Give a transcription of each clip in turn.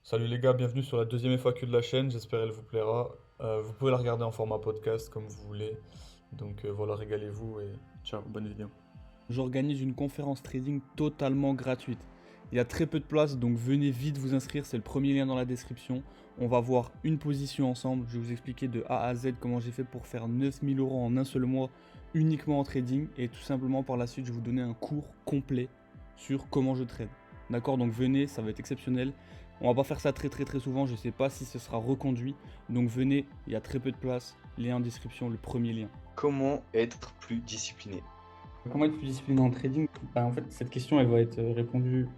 Salut les gars, bienvenue sur la deuxième FAQ de la chaîne, j'espère elle vous plaira. Vous pouvez la regarder en format podcast comme vous voulez. Donc voilà, régalez-vous et ciao, bonne vidéo. J'organise une conférence trading totalement gratuite. Il y a très peu de place, donc venez vite vous inscrire, c'est le premier lien dans la description. On va voir une position ensemble, je vais vous expliquer de A à Z comment j'ai fait pour faire 9000 euros en un seul mois uniquement en trading. Et tout simplement par la suite, je vais vous donner un cours complet sur comment je trade. D'accord, donc venez, ça va être exceptionnel. On va pas faire ça très souvent, je sais pas si ce sera reconduit. Donc venez, il y a très peu de place. Lien en description, le premier lien. Comment être plus discipliné? Comment être plus discipliné en trading? En fait, cette question, elle va être répondue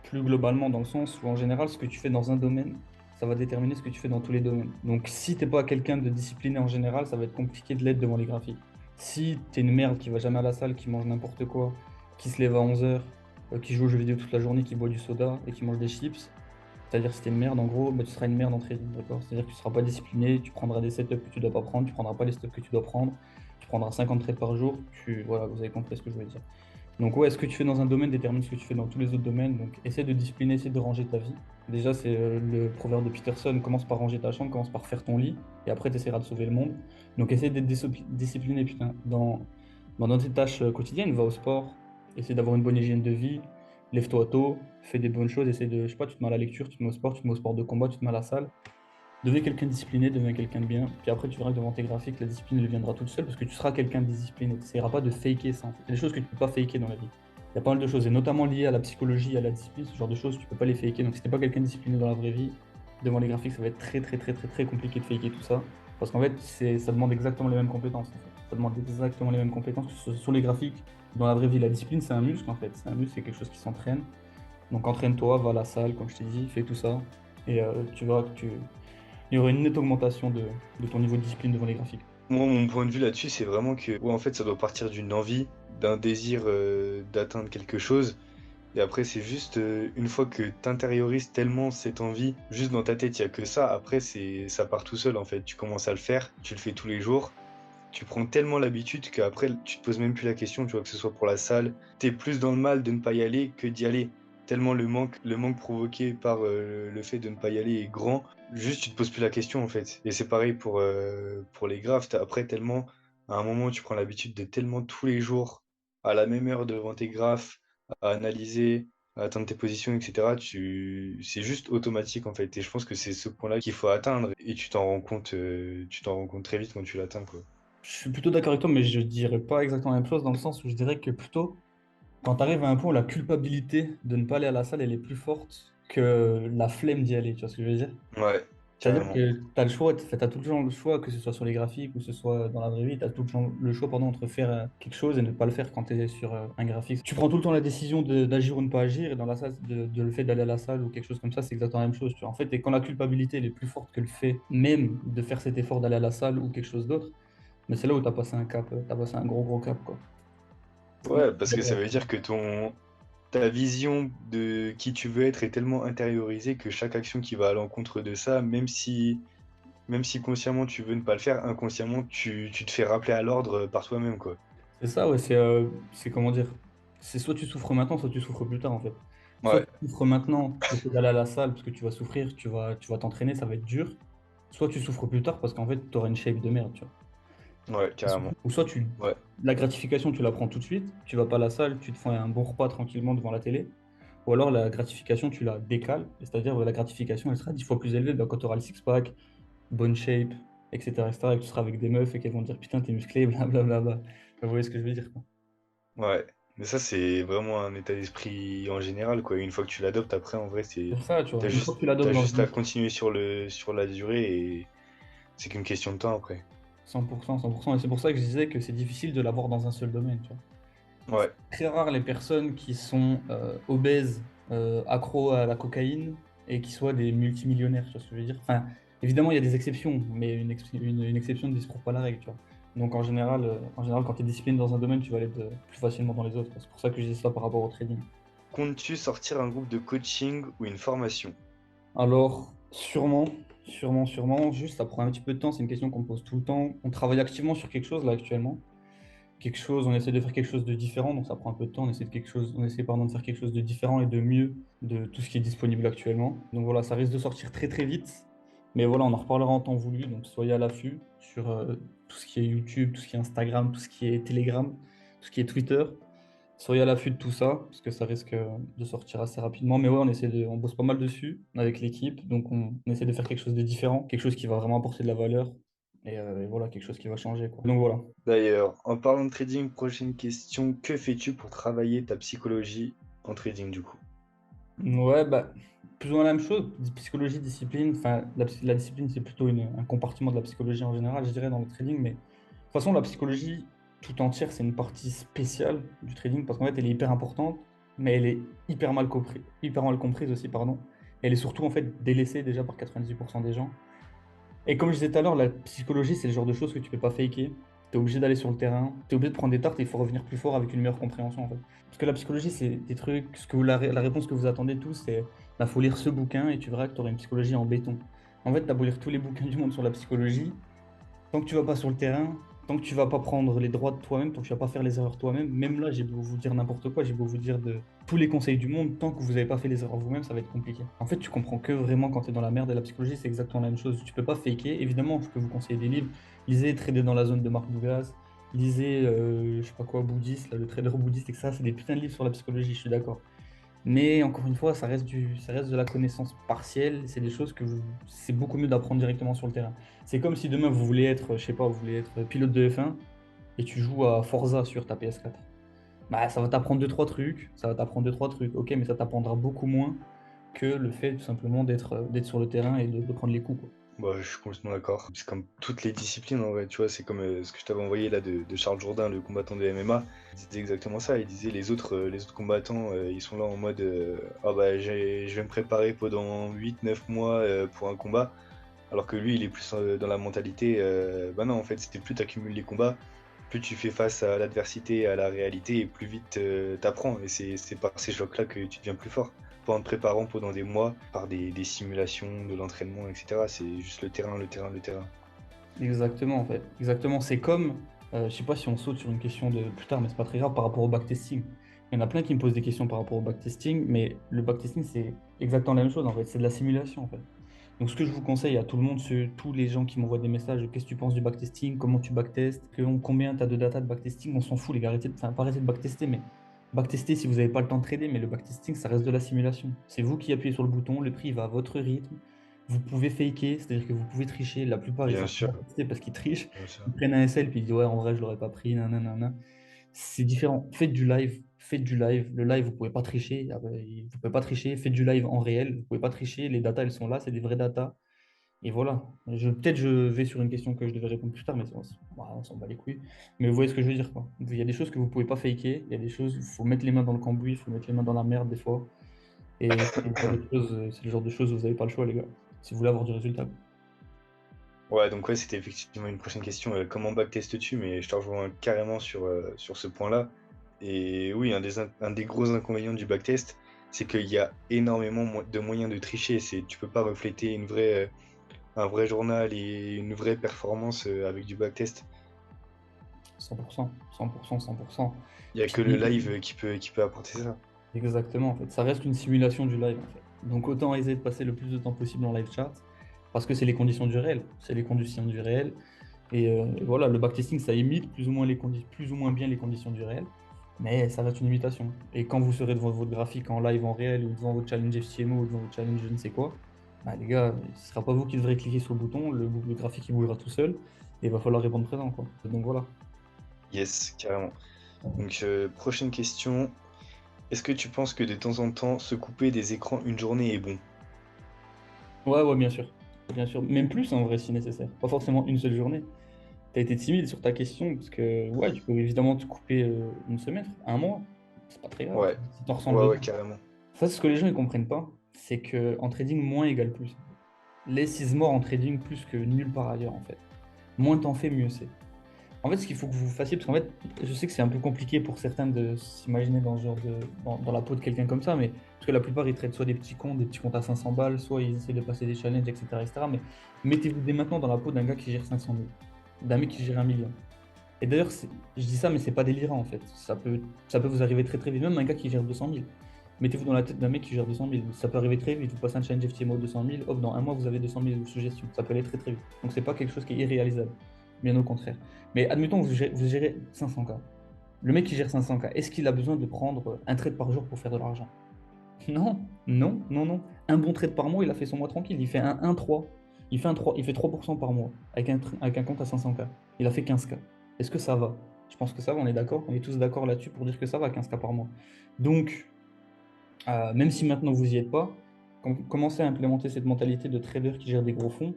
plus globalement dans le sens où, en général, ce que tu fais dans un domaine, ça va déterminer ce que tu fais dans tous les domaines. Donc, si t'es pas quelqu'un de discipliné en général, ça va être compliqué de l'être devant les graphiques. Si t'es une merde qui va jamais à la salle, qui mange n'importe quoi, qui se lève à 11 heures, qui joue aux jeux vidéo toute la journée, qui boit du soda et qui mange des chips, c'est-à-dire si t'es une merde, en gros, bah, tu seras une merde en trading, d'accord? C'est-à-dire que tu seras pas discipliné, tu prendras des setups que tu dois pas prendre, tu prendras pas les stops que tu dois prendre, tu prendras 50 trades par jour, voilà, vous avez compris ce que je voulais dire. Donc ouais, ce que tu fais dans un domaine détermine ce que tu fais dans tous les autres domaines. Donc essaie de discipliner, essaie de ranger ta vie. Déjà, c'est le proverbe de Peterson, commence par ranger ta chambre, commence par faire ton lit, et après tu essaieras de sauver le monde. Donc essaie d'être discipliné, putain, dans tes tâches quotidiennes, va au sport, essaie d'avoir une bonne hygiène de vie, lève-toi tôt, fais des bonnes choses, essaie de, je sais pas, tu te mets à la lecture, tu te mets au sport, tu te mets au sport de combat, tu te mets à la salle. Deviens quelqu'un de discipliné, deviens quelqu'un de bien. Puis après, tu verras que devant tes graphiques, la discipline elle viendra toute seule parce que tu seras quelqu'un de discipliné. Tu n'essaieras pas de faker ça, en fait. Il y a des choses que tu peux pas faker dans la vie. Il y a pas mal de choses, et notamment liées à la psychologie, à la discipline, ce genre de choses, tu peux pas les faker. Donc si t'es pas quelqu'un de discipliné dans la vraie vie, devant les graphiques, ça va être très compliqué de faker tout ça. Parce qu'en fait, ça demande exactement les mêmes compétences, en fait. Ça demande exactement les mêmes compétences que ce soit sur les graphiques. Dans la vraie vie, la discipline, c'est un muscle, en fait. C'est un muscle, c'est quelque chose qui s'entraîne. Donc entraîne-toi, va à la salle, comme je t'ai dit, fais tout ça. Et tu verras que il y aura une nette augmentation de ton niveau de discipline devant les graphiques. Moi, mon point de vue là-dessus, c'est vraiment que, ouais, en fait, ça doit partir d'une envie, d'un désir d'atteindre quelque chose. Et après, c'est juste une fois que tu intériorises tellement cette envie, juste dans ta tête, il n'y a que ça. Après, ça part tout seul, en fait. Tu commences à le faire, tu le fais tous les jours. Tu prends tellement l'habitude qu'après, tu te poses même plus la question, tu vois, que ce soit pour la salle. T'es plus dans le mal de ne pas y aller que d'y aller. Tellement le manque provoqué par le fait de ne pas y aller est grand. Juste, tu te poses plus la question, en fait. Et c'est pareil pour les graphes. Après, tellement, à un moment, tu prends l'habitude de tellement tous les jours, à la même heure devant tes graphes, à analyser, à atteindre tes positions, etc. C'est juste automatique, en fait. Et je pense que c'est ce point-là qu'il faut atteindre. Et tu t'en rends compte très vite quand tu l'atteins, quoi. Je suis plutôt d'accord avec toi, mais je dirais pas exactement la même chose dans le sens où je dirais que plutôt, quand tu arrives à un point où la culpabilité de ne pas aller à la salle, elle est plus forte que la flemme d'y aller. Tu vois ce que je veux dire? Ouais, C'est-à-dire carrément. que tu as le choix, tu as tout le temps le choix, que ce soit sur les graphiques ou que ce soit dans la vraie vie, tu as tout le choix pardon, entre faire quelque chose et ne pas le faire quand tu es sur un graphique. Tu prends tout le temps la décision d'agir ou ne pas agir, et dans la salle, de le fait d'aller à la salle ou quelque chose comme ça, c'est exactement la même chose. Tu vois. En fait, et quand la culpabilité elle est plus forte que le fait même de faire cet effort d'aller à la salle ou quelque chose d'autre, mais c'est là où tu as passé un cap, tu as passé un gros cap, quoi. Moi, Ouais, je parce suis que ça d'accord. veut dire que ta vision de qui tu veux être est tellement intériorisée que chaque action qui va à l'encontre de ça, même si consciemment tu veux ne pas le faire, inconsciemment tu te fais rappeler à l'ordre par toi-même, quoi. C'est ça, ouais, c'est comment dire, c'est soit tu souffres maintenant, soit tu souffres plus tard, en fait. Soit Ouais, tu souffres maintenant, le fait d'aller à la salle, parce que tu vas souffrir, tu vas t'entraîner, ça va être dur. Soit tu souffres plus tard, parce qu'en fait, tu auras une shape de merde, tu vois. ouais, carrément. Ou soit Ouais, la gratification, tu la prends tout de suite, tu vas pas à la salle, tu te fais un bon repas tranquillement devant la télé. Ou alors la gratification, tu la décales, c'est-à-dire la gratification, elle sera 10 fois plus élevée quand tu auras le six-pack, bonne shape, etc., et que tu seras avec des meufs et qu'elles vont te dire putain, t'es musclé, blablabla. Vous voyez ce que je veux dire, quoi. ouais. Mais ça, c'est vraiment un état d'esprit en général, quoi. Une fois que tu l'adoptes, après, en vrai, C'est ça, tu vois. t'as Une fois que juste, tu l'adoptes t'as dans juste une à continuer sur la durée et c'est qu'une question de temps après. 100%, 100%, et c'est pour ça que je disais que c'est difficile de l'avoir dans un seul domaine, tu vois. C'est Ouais, très rare les personnes qui sont obèses, accros à la cocaïne et qui soient des multimillionnaires, tu vois ce que je veux dire? Enfin, évidemment, il y a des exceptions, mais une exception ne disprouve pas la règle, tu vois. Donc en général, quand tu es discipliné dans un domaine, tu vas aller plus facilement dans les autres. C'est pour ça que je dis ça par rapport au trading. comptes-tu sortir un groupe de coaching ou une formation? Alors, sûrement, juste ça prend un petit peu de temps, c'est une question qu'on me pose tout le temps. On travaille activement sur quelque chose là actuellement. quelque chose, on essaie de faire quelque chose de différent, donc ça prend un peu de temps, on essaie pardon, de faire quelque chose de différent et de mieux de tout ce qui est disponible actuellement. Donc voilà, ça risque de sortir très très vite, mais voilà, on en reparlera en temps voulu, donc soyez à l'affût sur tout ce qui est YouTube, tout ce qui est Instagram, tout ce qui est Telegram, tout ce qui est Twitter. Soyez à l'affût de tout ça, parce que ça risque de sortir assez rapidement. Mais ouais, on bosse pas mal dessus avec l'équipe, donc on essaie de faire quelque chose de différent, quelque chose qui va vraiment apporter de la valeur, et voilà, quelque chose qui va changer, quoi. Donc voilà. D'ailleurs, en parlant de trading, prochaine question, que fais-tu pour travailler ta psychologie en trading du coup? Ouais, bah, plus ou moins la même chose. Psychologie, discipline. Enfin, la discipline, c'est plutôt un compartiment de la psychologie en général, je dirais, dans le trading. Mais de toute façon, la psychologie tout entière, c'est une partie spéciale du trading parce qu'en fait, elle est hyper importante, mais elle est hyper mal comprise aussi, pardon. Elle est surtout, en fait, délaissée déjà par 98% des gens. Et comme je disais tout à l'heure, la psychologie, c'est le genre de choses que tu peux pas faker. Tu es obligé d'aller sur le terrain, tu es obligé de prendre des tartes et il faut revenir plus fort avec une meilleure compréhension en fait. Parce que la psychologie, c'est des trucs, la réponse que vous attendez tous, c'est il faut lire ce bouquin et tu verras que tu auras une psychologie en béton. En fait, tu as beau lire tous les bouquins du monde sur la psychologie, tant que tu vas pas sur le terrain, tant que tu vas pas prendre les droits de toi-même, tant que tu vas pas faire les erreurs toi-même, même là, j'ai beau vous dire n'importe quoi, j'ai beau vous dire de tous les conseils du monde, tant que vous n'avez pas fait les erreurs vous-même, ça va être compliqué. En fait, tu comprends que vraiment quand tu es dans la merde et la psychologie, c'est exactement la même chose. Tu peux pas faker. Évidemment, je peux vous conseiller des livres. Lisez Trader dans la zone de Marc Douglas. Lisez, je sais pas quoi, bouddhiste, là, le trader bouddhiste, et que ça, c'est des putains de livres sur la psychologie, je suis d'accord. Mais encore une fois, ça reste de la connaissance partielle. C'est des choses c'est beaucoup mieux d'apprendre directement sur le terrain. C'est comme si demain vous voulez être, je sais pas, vous voulez être pilote de F1 et tu joues à Forza sur ta PS4. Bah, ça va t'apprendre deux, trois trucs. Ça va t'apprendre deux, trois trucs. Ok, mais ça t'apprendra beaucoup moins que le fait tout simplement d'être sur le terrain et de prendre les coups, quoi. Bah, je suis complètement d'accord. C'est comme toutes les disciplines en vrai, tu vois, c'est comme ce que je t'avais envoyé là de Charles Jourdain, le combattant de MMA. Il disait exactement ça. Il disait les autres combattants, ils sont là en mode ah bah je vais me préparer pendant 8 9 mois pour un combat. Alors que lui, il est plus dans la mentalité, bah non, en fait, c'était plus tu accumules les combats, plus tu fais face à l'adversité, à la réalité, et plus vite t'apprends. Et c'est par ces chocs-là que tu deviens plus fort. Pas en te préparant pendant des mois, par des simulations, de l'entraînement, etc. C'est juste le terrain, le terrain, le terrain. Exactement, en fait. Exactement. C'est comme, je sais pas si on saute sur une question de plus tard, mais c'est pas très grave par rapport au backtesting. Il y en a plein qui me posent des questions par rapport au backtesting, mais le backtesting, c'est exactement la même chose, en fait. C'est de la simulation, en fait. Donc, ce que je vous conseille à tout le monde, tous les gens qui m'envoient des messages, qu'est-ce que tu penses du backtesting, comment tu backtestes, combien tu as de data de backtesting, on s'en fout, les gars, enfin, pas arrêtez de backtester, mais backtester si vous n'avez pas le temps de trader, mais le backtesting, ça reste de la simulation. C'est vous qui appuyez sur le bouton, le prix va à votre rythme. Vous pouvez faker, c'est-à-dire que vous pouvez tricher. La plupart, ils Bien savent pas sûr, backtaster parce qu'ils trichent. bien sûr. Ils prennent un SL puis ils disent ouais, en vrai, je l'aurais pas pris, nanana. C'est différent. Faites du live. Faites du live. Le live, vous pouvez pas tricher. Ah ben, vous pouvez pas tricher. Faites du live en réel. Vous pouvez pas tricher. Les datas, elles sont là. C'est des vraies datas. Et voilà. Peut-être je vais sur une question que je devais répondre plus tard, mais on s'en bat les couilles. Mais vous voyez ce que je veux dire, quoi. Il y a des choses que vous pouvez pas faker. Il y a des choses, il faut mettre les mains dans le cambouis, il faut mettre les mains dans la merde des fois. Et c'est le genre de choses où vous n'avez pas le choix, les gars. Si vous voulez avoir du résultat. Ouais, donc ouais, c'était effectivement une prochaine question. Comment backtestes-tu? Mais je te rejoins carrément sur ce point-là. Et oui, un des gros inconvénients du backtest, c'est qu'il y a énormément de moyens de tricher. Tu peux pas refléter un vrai journal et une vraie performance avec du backtest. 100%, 100%, 100%. Il y a que le Puis, live qui peut apporter ça. exactement, en fait. Ça reste une simulation du live, en fait. Donc, autant essayer de passer le plus de temps possible en live chat, parce que c'est les conditions du réel. C'est les conditions du réel. Et voilà, le backtesting, ça imite plus ou moins bien les conditions du réel, mais ça reste une imitation. Et quand vous serez devant votre graphique en live en réel, ou devant votre challenge FCMO, ou devant votre challenge je ne sais quoi, bah, les gars, ce ne sera pas vous qui devrez cliquer sur le bouton, le graphique il bougera tout seul, et il va falloir répondre présent, quoi. Donc voilà. Yes, carrément. Donc, prochaine question. Est-ce que tu penses que de temps en temps, se couper des écrans une journée est bon? Ouais, ouais, bien sûr. Bien sûr. Même plus en vrai si nécessaire. Pas forcément une seule journée. Tu as été timide sur ta question parce que ouais, tu peux évidemment te couper une semaine, un mois. C'est pas très grave. Ouais, Si t'en ressens le ouais, ouais, besoin. carrément. Ça, c'est ce que les gens ne comprennent pas. C'est que en trading, moins égale plus. Less is more en trading plus que nulle part ailleurs en fait. Moins t'en fais, mieux c'est. En fait, ce qu'il faut que vous fassiez, parce qu'en fait, je sais que c'est un peu compliqué pour certains de s'imaginer dans, ce genre dans la peau de quelqu'un comme ça, mais parce que la plupart, ils traitent soit des petits comptes à 500 balles, soit ils essaient de passer des challenges, etc. etc. Mais mettez-vous dès maintenant dans la peau d'un gars qui gère 500 000, d'un mec qui gère 1 million. Et d'ailleurs, je dis ça, mais c'est pas délirant en fait. Ça peut vous arriver très très vite. Même un gars qui gère 200 000. Mettez-vous dans la tête d'un mec qui gère 200 000. Ça peut arriver très vite. Vous passez un challenge FTMO 200 000, hop, dans un mois, vous avez 200 000 suggestions. Ça peut aller très très vite. Donc c'est pas quelque chose qui est irréalisable. Bien au contraire. Mais admettons que vous gérez 500K. Le mec qui gère 500K, est-ce qu'il a besoin de prendre un trade par jour pour faire de l'argent? Non, non, non, non. Un bon trade par mois, il a fait son mois tranquille. Il fait un 1-3. Il fait 3% par mois avec un compte à 500K. Il a fait 15K. Est-ce que ça va? Je pense que ça va, on est d'accord. On est tous d'accord là-dessus pour dire que ça va, 15K par mois. Donc, même si maintenant vous n'y êtes pas, commencez à implémenter cette mentalité de trader qui gère des gros fonds.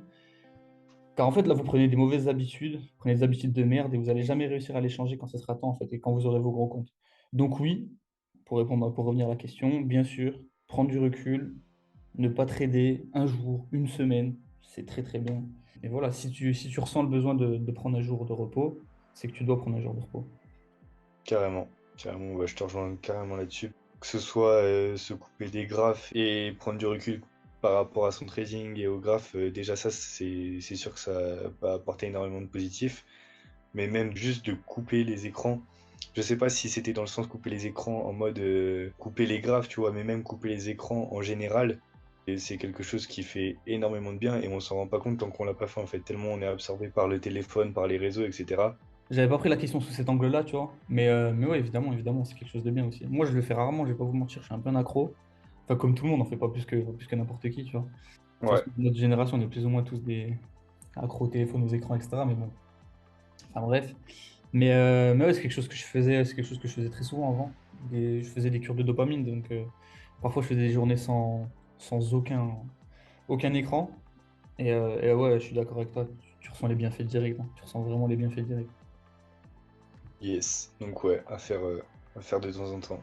Car en fait, là, vous prenez des mauvaises habitudes, vous prenez des habitudes de merde et vous n'allez jamais réussir à les changer quand ce sera temps, en fait, et quand vous aurez vos gros comptes. Donc oui, pour revenir à la question, bien sûr, prendre du recul, ne pas trader un jour, une semaine, c'est très très bien. Et voilà, si tu ressens le besoin de prendre un jour de repos, c'est que tu dois prendre un jour de repos. Carrément, carrément, ouais, je te rejoins carrément là-dessus. Que ce soit se couper des graphes et prendre du recul par rapport à son trading et aux graphes, déjà ça, c'est sûr que ça va apporter énormément de positifs. Mais même juste de couper les écrans, je sais pas si c'était dans le sens couper les écrans en mode couper les graphes, tu vois, mais même couper les écrans en général, et c'est quelque chose qui fait énormément de bien et on s'en rend pas compte tant qu'on l'a pas fait en fait, tellement on est absorbé par le téléphone, par les réseaux, etc. J'avais pas pris la question sous cet angle-là, tu vois. Mais ouais, évidemment, évidemment, c'est quelque chose de bien aussi. Moi, je le fais rarement, je vais pas vous mentir, je suis un peu un accro. Enfin, comme tout le monde, on fait pas plus que n'importe qui, tu vois. De toute Ouais, façon, notre génération, on est plus ou moins tous des accros au téléphone, aux écrans, etc. Mais bon, enfin bref. Mais ouais, c'est quelque chose que je faisais, c'est quelque chose que je faisais très souvent avant. Je faisais des cures de dopamine, donc parfois je faisais des journées sans aucun écran. Et ouais, je suis d'accord avec toi, tu ressens les bienfaits directs, hein. Tu ressens vraiment les bienfaits directs. yes. Donc ouais, à faire de temps en temps.